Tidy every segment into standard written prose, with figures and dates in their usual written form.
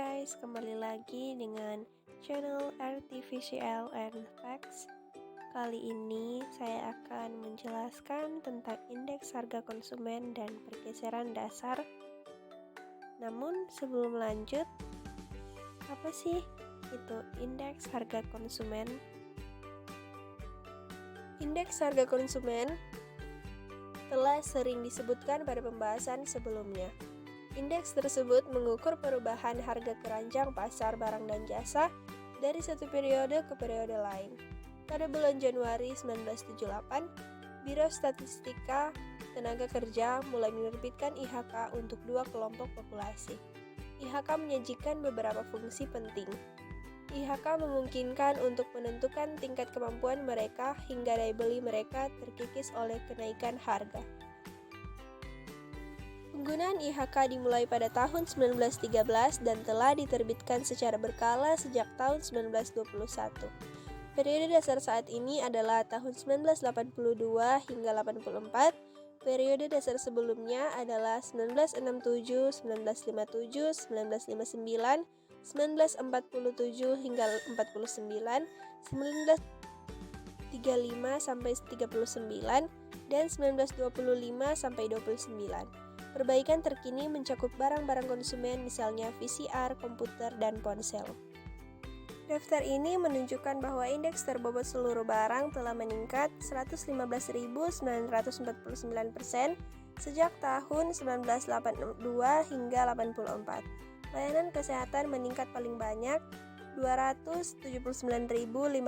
guys, kembali lagi dengan channel Artificial and Facts. Kali ini saya akan menjelaskan tentang indeks harga konsumen dan pergeseran dasar. Namun sebelum lanjut, apa sih itu indeks harga konsumen? Indeks harga konsumen telah sering disebutkan pada pembahasan sebelumnya. Indeks tersebut mengukur perubahan harga keranjang pasar barang dan jasa dari satu periode ke periode lain. Pada bulan Januari 1978, Biro Statistika Tenaga Kerja mulai menerbitkan IHK untuk dua kelompok populasi. IHK menyajikan beberapa fungsi penting. IHK memungkinkan untuk menentukan tingkat kemampuan mereka hingga daya beli mereka terkikis oleh kenaikan harga. Penggunaan IHK dimulai pada tahun 1913 dan telah diterbitkan secara berkala sejak tahun 1921. Periode dasar saat ini adalah tahun 1982 hingga 84. Periode dasar sebelumnya adalah 1967, 1957, 1959, 1947 hingga 49, 1935 sampai 39, dan 1925 sampai 29. Perbaikan terkini mencakup barang-barang konsumen misalnya VCR, komputer, dan ponsel. Daftar ini menunjukkan bahwa indeks terbobot seluruh barang telah meningkat 115.949% sejak tahun 1982 hingga 84. Layanan kesehatan meningkat paling banyak 279.516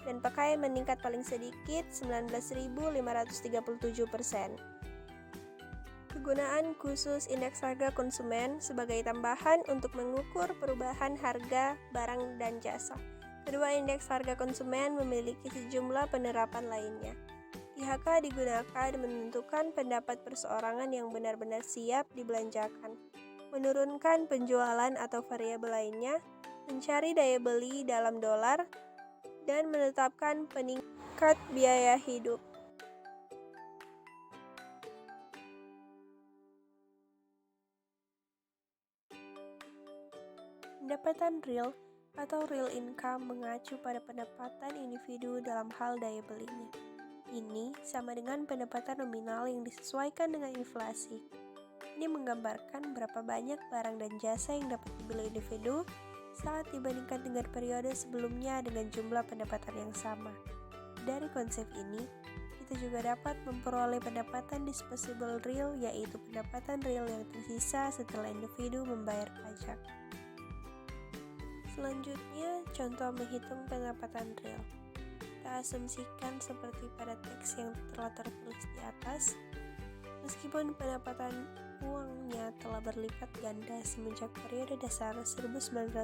dan pakaian meningkat paling sedikit 19.537%. Kegunaan khusus indeks harga konsumen sebagai tambahan untuk mengukur perubahan harga barang dan jasa. Kedua indeks harga konsumen memiliki sejumlah penerapan lainnya. IHK digunakan menentukan pendapat perseorangan yang benar-benar siap dibelanjakan, menurunkan penjualan atau variabel lainnya, mencari daya beli dalam dolar, dan menetapkan peningkat biaya hidup. Pendapatan real atau real income mengacu pada pendapatan individu dalam hal daya belinya. Ini sama dengan pendapatan nominal yang disesuaikan dengan inflasi. Ini menggambarkan berapa banyak barang dan jasa yang dapat dibeli individu saat dibandingkan dengan periode sebelumnya dengan jumlah pendapatan yang sama. Dari konsep ini, kita juga dapat memperoleh pendapatan disposable real, yaitu pendapatan real yang tersisa setelah individu membayar pajak. Selanjutnya, contoh menghitung pendapatan real. Kita asumsikan seperti pada teks yang telah tertulis di atas, meskipun pendapatan uangnya telah berlipat ganda semenjak periode dasar 1982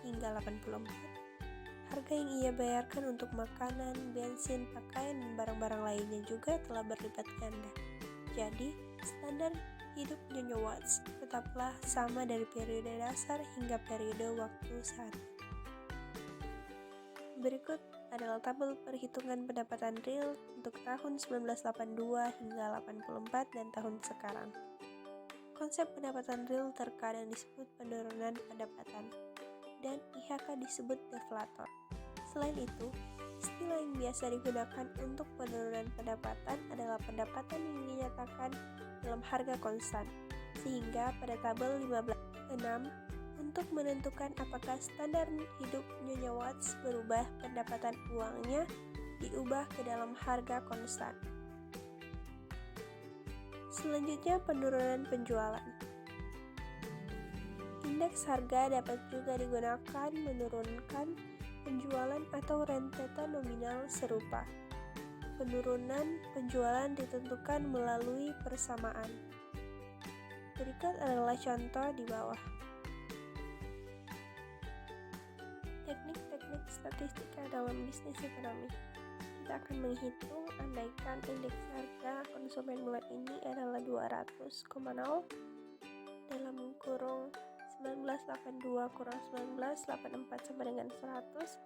hingga 84, harga yang ia bayarkan untuk makanan, bensin, pakaian, dan barang-barang lainnya juga telah berlipat ganda. Jadi, standar hidup Nyonya Watts tetaplah sama dari periode dasar hingga periode waktu saat ini. Berikut adalah tabel perhitungan pendapatan real untuk tahun 1982 hingga 84 dan tahun sekarang. Konsep pendapatan real terkadang disebut penurunan pendapatan, dan IHK disebut deflator. Selain itu, istilah yang biasa digunakan untuk penurunan pendapatan adalah pendapatan yang dinyatakan dalam harga konstan, sehingga pada tabel 15.6 untuk menentukan apakah standar hidup Nyonya Watts berubah, pendapatan uangnya diubah ke dalam harga konstan. Selanjutnya, penurunan penjualan. Indeks harga dapat juga digunakan menurunkan penjualan atau rentetan nominal serupa. Penurunan penjualan ditentukan melalui persamaan. Berikut adalah contoh di bawah. Teknik-teknik statistika dalam bisnis ekonomi. Kita akan menghitung andaikan indeks harga konsumen bulan ini adalah 200,0 dalam kurung 1982 kurang 1984 sama dengan 100.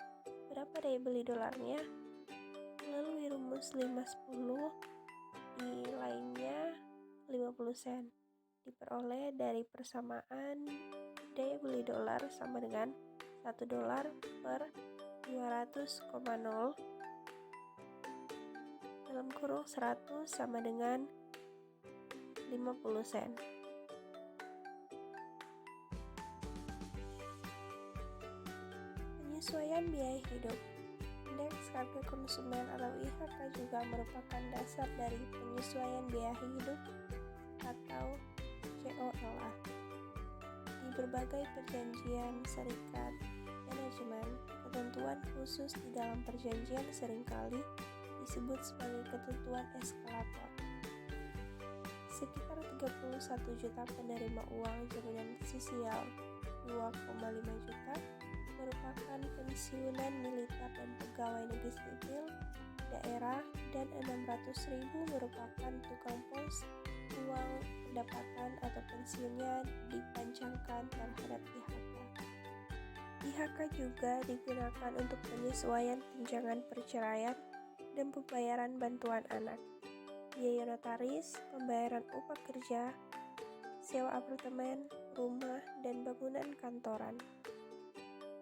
Berapa daya beli dolarnya? Melalui rumus 5-10 di lainnya 50 sen. diperoleh dari persamaan daya beli dolar sama dengan 1 dolar per 200,0 dalam kurung 100 sama dengan 50 sen. Penyesuaian biaya hidup. Indeks harga konsumen atau IHK juga merupakan dasar dari penyesuaian biaya hidup atau COLA. Di berbagai perjanjian serikat manajemen, ketentuan khusus di dalam perjanjian seringkali disebut sebagai ketentuan eskalator. Sekitar 31 juta penerima uang jaminan sosial 2,5 juta merupakan pensiunan militer dan pegawai negeri sipil daerah dan 600.000 merupakan tukang pos. Uang pendapatan atau pensiunnya dipancangkan terhadap IHK. IHK juga digunakan untuk penyesuaian tunjangan perceraian dan pembayaran bantuan anak, biaya notaris, pembayaran upah kerja, sewa apartemen, rumah, dan bangunan kantoran,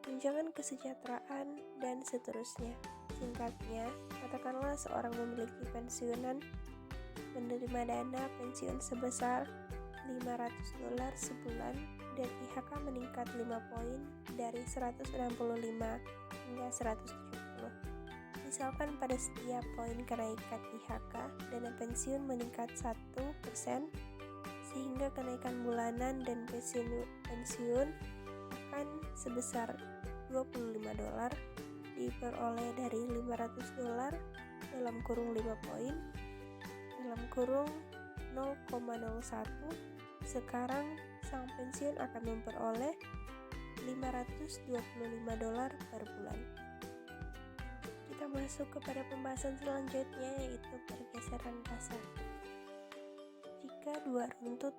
tunjangan kesejahteraan, dan seterusnya. Singkatnya, katakanlah seorang memiliki pensiunan menerima dana pensiun sebesar 500 dolar sebulan dan IHK meningkat 5 poin dari 165 hingga 170. Misalkan pada setiap poin kenaikan IHK, dana pensiun meningkat 1%, sehingga kenaikan bulanan dan pensiun akan sebesar 25 dolar diperoleh dari 500 dolar dalam kurung 5 poin dalam kurung 0,01. Sekarang sang pensiun akan memperoleh 525 dolar per bulan. Kita masuk kepada pembahasan selanjutnya, yaitu pergeseran dasar. Jika dua runtut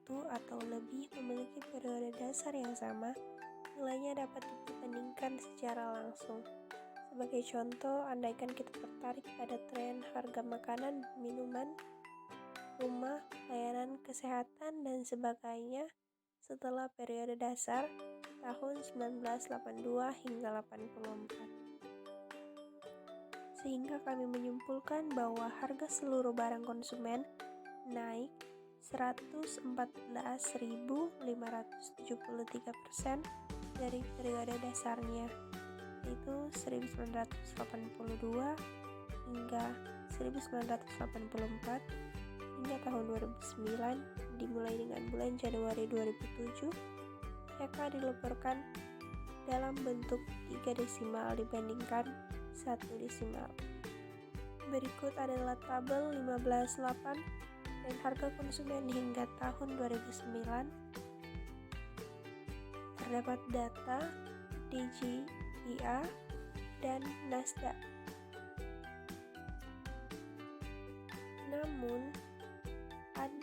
atau lebih memiliki periode dasar yang sama, nilainya dapat dibandingkan secara langsung. Sebagai contoh, andaikan kita tertarik pada tren harga makanan, minuman, rumah, layanan kesehatan, dan sebagainya setelah periode dasar tahun 1982 hingga 84. Sehingga kami menyimpulkan bahwa harga seluruh barang konsumen naik 114.573% dari periode dasarnya, yaitu 1982 hingga 1984 hingga tahun 2009. Dimulai dengan bulan Januari 2007, IHK dilaporkan dalam bentuk 3 desimal dibandingkan 1 desimal. Berikut adalah tabel 15.8 dan harga konsumen hingga tahun 2009. Terdapat data DJIA dan Nasdaq. Namun,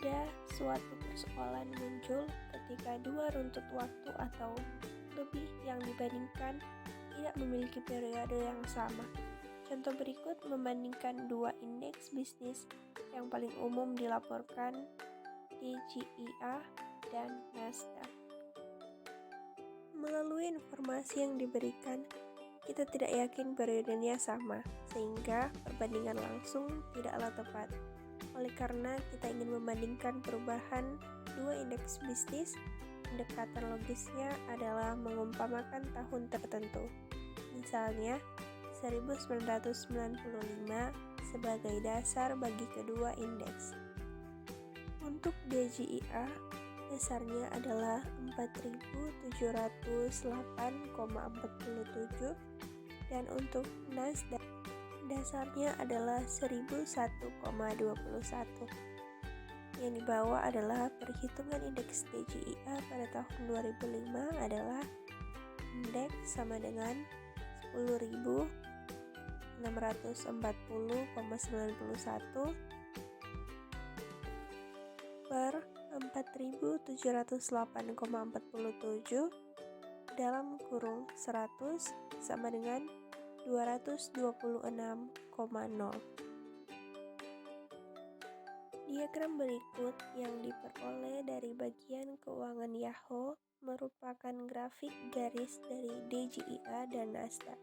ada suatu persoalan muncul ketika dua runtut waktu atau lebih yang dibandingkan tidak memiliki periode yang sama. Contoh berikut membandingkan dua indeks bisnis yang paling umum dilaporkan DJIA dan Nasdaq. Melalui informasi yang diberikan, kita tidak yakin periodenya sama, sehingga perbandingan langsung tidaklah tepat. Oleh karena kita ingin membandingkan perubahan dua indeks bisnis, pendekatan logisnya adalah mengumpamakan tahun tertentu. Misalnya, 1995 sebagai dasar bagi kedua indeks. Untuk DJIA, dasarnya adalah 4.708,47 dan untuk Nasdaq dasarnya adalah 1.001,21. Yang dibawa adalah perhitungan indeks DJIA pada tahun 2005 adalah indeks sama dengan 10.640,91 per 4.708,47 dalam kurung 100 sama dengan 226,0. Di Diagram berikut yang diperoleh dari bagian keuangan Yahoo merupakan grafik garis dari DJIA dan Nasdaq.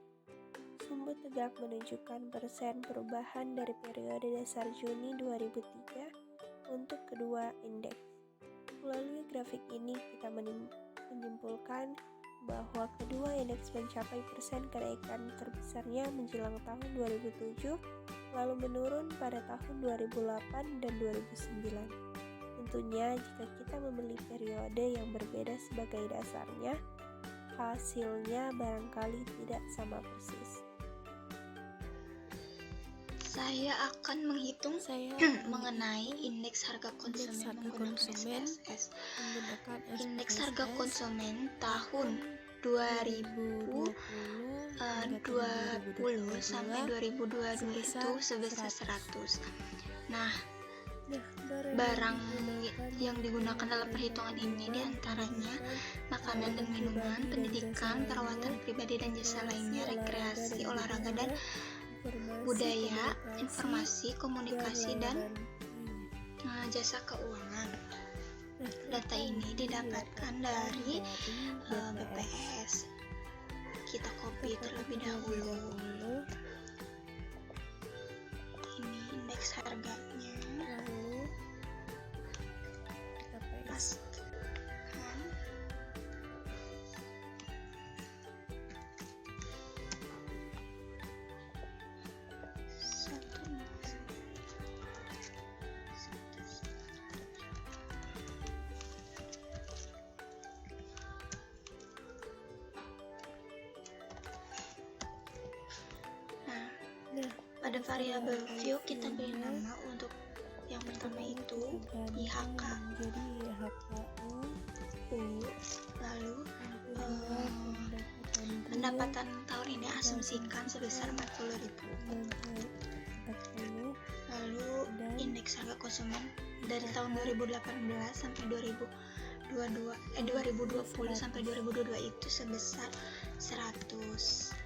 Sumbu tegak menunjukkan persen perubahan dari periode dasar Juni 2003 untuk kedua indeks. Melalui grafik ini kita menyimpulkan bahwa kedua indeks mencapai persen kenaikan terbesarnya menjelang tahun 2007, lalu menurun pada tahun 2008 dan 2009. Tentunya jika kita memilih periode yang berbeda sebagai dasarnya, hasilnya barangkali tidak sama persis. Saya akan menghitung mengenai indeks harga konsumen menggunakan SPSS. Indeks harga konsumen tahun 2020 sampai 2022 itu sebesar 100. Nah, barang yang digunakan dalam perhitungan ini diantaranya makanan dan minuman, pendidikan, perawatan pribadi dan jasa lainnya, rekreasi, olahraga dan budaya, informasi, komunikasi, dan jasa keuangan. Data ini didapatkan dari BPS. Kita copy terlebih dahulu. Ini indeks harganya. Lalu kita paste. Pada variabel view kita beri nama untuk yang pertama itu IHK, lalu pendapatan tahun ini asumsikan sebesar 40.000. Lalu indeks harga konsumen dari tahun 2018 sampai 2020 sampai 2022 itu sebesar 100.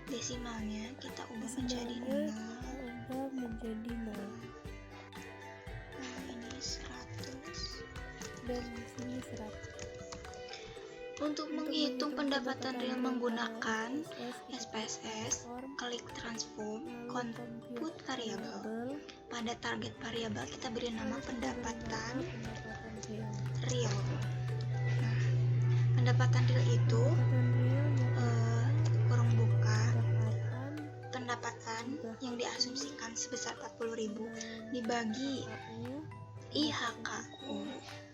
Desimalnya kita ubah menjadi 0. Ini 100 dan di sini 100. Untuk menghitung pendapatan real menggunakan SPSS, klik transform, compute variabel. Pada target variabel kita beri nama pendapatan real. Nah, pendapatan real itu kurung buka pendapatan yang diasumsikan sebesar 40.000 dibagi IHKU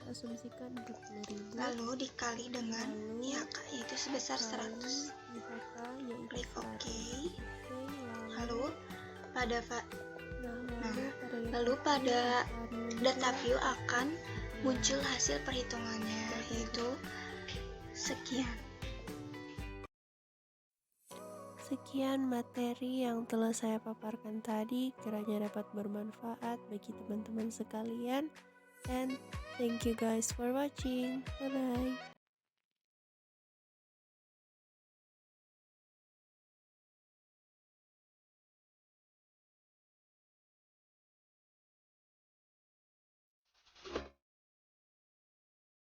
asumsikan 40.000 lalu dikali dengan IHK yaitu sebesar 100. Klik OK. Lalu pada data view akan muncul hasil perhitungannya yaitu sekian. Sekian materi yang telah saya paparkan tadi, kiranya dapat bermanfaat bagi teman-teman sekalian. And thank you guys for watching. Bye bye.